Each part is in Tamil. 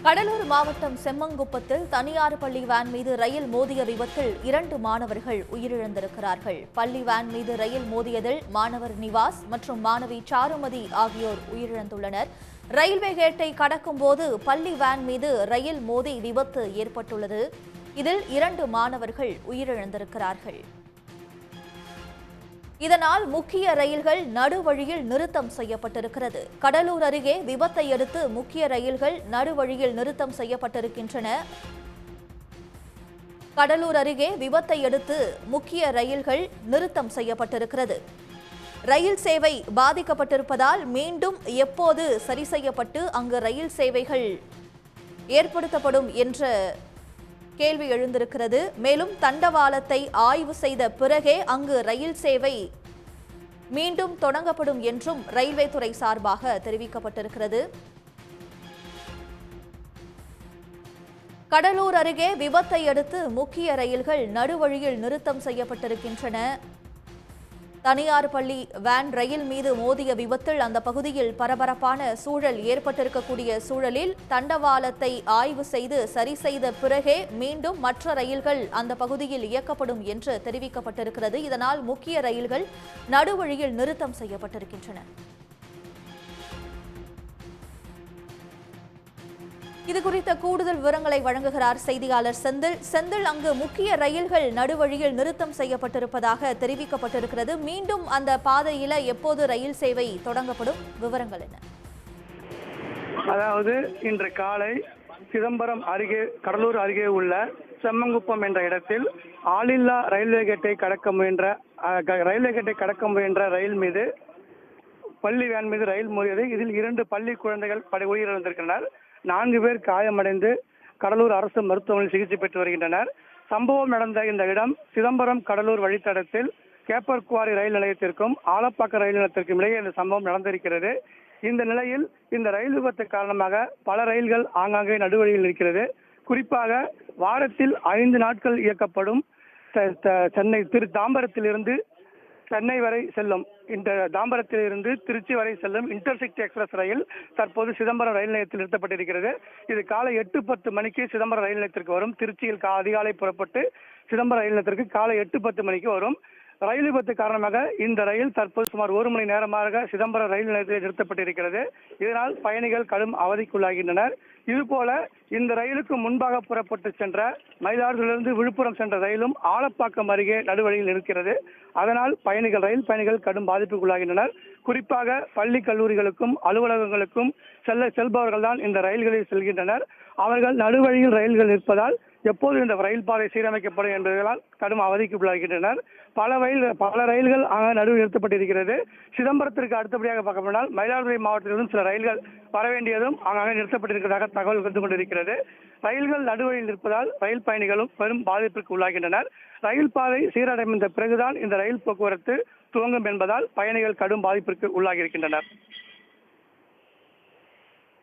கடலூர் மாவட்டம் செம்மங்குப்பத்தில் தனியார் பள்ளி வேன் மீது ரயில் மோதிய விபத்தில் 2 மாணவர்கள் உயிரிழந்திருக்கிறார்கள். பள்ளி வேன் மீது ரயில் மோதியதில் மாணவர் நிவாஸ் மற்றும் மாணவி சாருமதி ஆகியோர் உயிரிழந்துள்ளனர். ரயில்வே கேட்டை கடக்கும்போது பள்ளி வேன் மீது ரயில் மோதி விபத்து ஏற்பட்டுள்ளது. இதில் 2 மாணவர்கள் உயிரிழந்திருக்கிறார்கள். இதனால் முக்கிய ரயில்கள் நடுவழியில் நிறுத்தம் செய்யப்பட்டிருக்கிறது. கடலூர் அருகே விபத்தை அடுத்து முக்கிய ரயில்கள் நடுவழியில் நிறுத்தம் செய்யப்பட்டிருக்கின்றன. கடலூர் அருகே விபத்தை அடுத்து முக்கிய ரயில்கள் நிறுத்தம் செய்யப்பட்டிருக்கிறது. ரயில் சேவை பாதிக்கப்பட்டிருப்பதால் மீண்டும் எப்போது சரி செய்யப்பட்டு அங்கு ரயில் சேவைகள் ஏற்படுத்தப்படும் என்ற கேள்வி எழுந்திருக்கிறது. மேலும் தண்டவாளத்தை ஆய்வு செய்த பிறகே அங்கு ரயில் சேவை மீண்டும் தொடங்கப்படும் என்றும் ரயில்வே துறை சார்பாக தெரிவிக்கப்பட்டிருக்கிறது. கடலூர் அருகே விபத்தை அடுத்து முக்கிய ரயில்கள் நடுவழியில் நிறுத்தம் செய்யப்பட்டிருக்கின்றன. தனியார் பள்ளி வேன் ரயில் மீது மோதிய விபத்தில் அந்த பகுதியில் பரபரப்பான சூழல் ஏற்பட்டிருக்கக்கூடிய சூழலில் தண்டவாளத்தை ஆய்வு செய்து சரி செய்த பிறகே மீண்டும் மற்ற ரயில்கள் அந்த பகுதியில் இயக்கப்படும் என்று தெரிவிக்கப்பட்டிருக்கிறது. இதனால் முக்கிய ரயில்கள் நடுவழியில் நிறுத்தம் செய்யப்பட்டிருக்கின்றன. இது குறித்த கூடுதல் விவரங்களை வழங்குகிறார் செய்தியாளர் செந்தில். செந்தில், அங்கு முக்கிய ரயில்கள் நடுவழியில் நிறுத்தம் செய்யப்பட்டிருப்பதாக தெரிவிக்கப்பட்டிருக்கிறது. மீண்டும் அந்த பாதையில எப்போது ரயில் சேவை தொடங்கப்படும்? விவரங்கள் என்ன? அதாவது இன்று காலை சிதம்பரம் அருகே கடலூர் அருகே உள்ள செம்மங்குப்பம் என்ற இடத்தில் ஆளில்லா ரயில்வே கேட்டை கடக்க முயன்ற ரயில் மீது பள்ளி வேன் மீது ரயில் மோதியது. இதில் 2 பள்ளி குழந்தைகள் உயிரிழந்திருக்கின்றனர். 4 பேர் காயமடைந்து கடலூர் அரசு மருத்துவமனையில் சிகிச்சை பெற்று வருகின்றனர். சம்பவம் நடந்த இந்த இடம் சிதம்பரம் கடலூர் வழித்தடத்தில் கேப்பர்குவாரி ரயில் நிலையத்திற்கும் ஆலப்பாக்கம் ரயில் நிலையத்திற்கும் இடையே இந்த சம்பவம் நடந்திருக்கிறது. இந்த நிலையில் இந்த ரயில் விபத்து காரணமாக பல ரயில்கள் ஆங்காங்கே நடுவழியில் இருக்கிறது. குறிப்பாக வாரத்தில் 5 நாட்கள் இயக்கப்படும் சென்னை தாம்பரத்திலிருந்து சென்னை வரை செல்லும் இந்த தாம்பரத்திலிருந்து திருச்சி வரை செல்லும் இன்டர்சிட்டி எக்ஸ்பிரஸ் ரயில் தற்போது சிதம்பரம் ரயில் நிலையத்தில் நிறுத்தப்பட்டிருக்கிறது. இது காலை 8:10 மணிக்கு சிதம்பரம் ரயில் நிலையத்திற்கு வரும். திருச்சியில் அதிகாலை புறப்பட்டு சிதம்பரம் ரயில் நிலையத்திற்கு காலை 8:10 மணிக்கு வரும். ரயில் விபத்து காரணமாக இந்த ரயில் தற்போது சுமார் 1 மணி நேரமாக சிதம்பரம் ரயில் நிலையத்தில் நிறுத்தப்பட்டிருக்கிறது. இதனால் பயணிகள் கடும் அவதிக்குள்ளாகின்றனர். இதுபோல இந்த ரயிலுக்கு முன்பாக புறப்பட்டு சென்ற மயிலாடுதுறையிலிருந்து விழுப்புரம் சென்ற ரயிலும் ஆலப்பாக்கம் அருகே நடுவழியில் இருக்கிறது. அதனால் ரயில் பயணிகள் கடும் பாதிப்புக்குள்ளாகின்றனர். குறிப்பாக பள்ளி கல்லூரிகளுக்கும் அலுவலகங்களுக்கும் செல்பவர்கள் தான் இந்த ரயில்களில் செல்கின்றனர். அவர்கள் நடுவழியில் ரயில்கள் இருப்பதால் எப்போது இந்த ரயில் பாதை சீரமைக்கப்படும் என்பதால் கடும் அவதிக்கு உள்ளாகின்றனர். பல ரயில்கள் நடுவில் நிறுத்தப்பட்டிருக்கிறது. சிதம்பரத்திற்கு அடுத்தபடியாக பார்க்க போனால் மயிலாடுதுறை மாவட்டத்திலிருந்து சில ரயில்கள் வர வேண்டியதும் அங்கே நிறுத்தப்பட்டிருக்கிறதாக தகவல் வந்து கொண்டிருக்கிறது. ரயில்கள் நடுவழியில் இருப்பதால் ரயில் பயணிகளும் பெரும் பாதிப்பிற்கு உள்ளாகின்றனர். ரயில் பாதை சீரடைந்த பிறகுதான் இந்த ரயில் போக்குவரத்து துவங்கும் என்பதால் பயணிகள் கடும் பாதிப்பிற்கு உள்ளாகியிருக்கின்றனர்.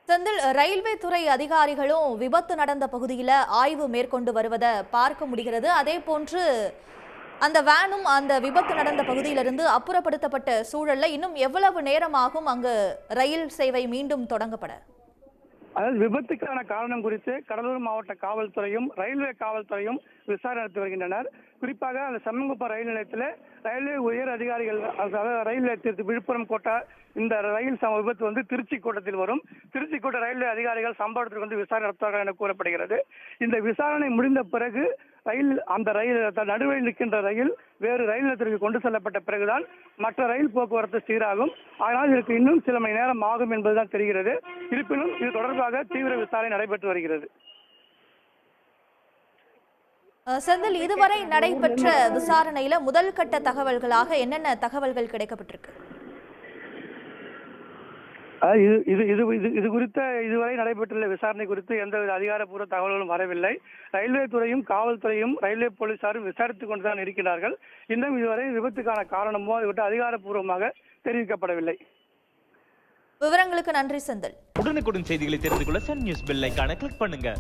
செந்தில், ரயில்வே துறை அதிகாரிகளும் விபத்து நடந்த பகுதியில் ஆய்வு மேற்கொண்டு வருவதை பார்க்க முடிகிறது. அதே போன்று அந்த வேனும் அந்த விபத்து நடந்த பகுதியிலிருந்து அப்புறப்படுத்தப்பட்ட சூழல்ல இன்னும் எவ்வளவு நேரமாகும் அங்கு ரயில் சேவை மீண்டும் தொடங்கப்பட? அதாவது விபத்துக்கான காரணம் குறித்து கடலூர் மாவட்ட காவல்துறையும் ரயில்வே காவல்துறையும் விசாரணை நடத்தி வருகின்றனர். குறிப்பாக அந்த செம்மங்குப்பம் ரயில் நிலையத்தில் ரயில்வே உயர் அதிகாரிகள், ரயில் நிலையத்திற்கு விழுப்புரம் கோட்டா இந்த ரயில் விபத்து வந்து திருச்சி கோட்டத்தில் வரும். திருச்சி கோட்ட ரயில்வே அதிகாரிகள் சம்பவத்திற்கு வந்து விசாரணை நடத்துவார்கள் என கூறப்படுகிறது. இந்த விசாரணை முடிந்த பிறகு அந்த ரயில் நடுவழியில் நிற்கின்ற ரயில் வேறு ரயில் நிலையத்திற்கு கொண்டு செல்லப்பட்ட பிறகுதான் மற்ற ரயில் போக்குவரத்து சீராகும். ஆனால் இதற்கு இன்னும் சில மணி நேரம் ஆகும் என்பதுதான் தெரிகிறது. இருப்பினும் இது தொடர்பாக தீவிர விசாரணை நடைபெற்று வருகிறது. செந்தில், இதுவரை நடைபெற்ற விசாரணையில முதல் கட்ட தகவல்களாக என்னென்ன தகவல்கள் கிடைக்கப்பட்டிருக்கு? இது குறித்த இதுவரை நடைபெற்றுள்ள விசாரணை குறித்து எந்தவித அதிகாரப்பூர்வ தகவல்களும் வரவில்லை. ரயில்வே துறையும் காவல்துறையும் ரயில்வே போலீசாரும் விசாரித்துக் கொண்டுதான் இருக்கிறார்கள். இன்னும் இதுவரை விபத்துக்கான காரணமோ அதிகாரப்பூர்வமாக தெரிவிக்கப்படவில்லை. விவரங்களுக்கு நன்றி செந்தில். உடனுக்குடன் செய்திகளை தெரிந்து கொள்ள சன் நியூஸ் பெல் ஐகானை கிளிக் பண்ணுங்க.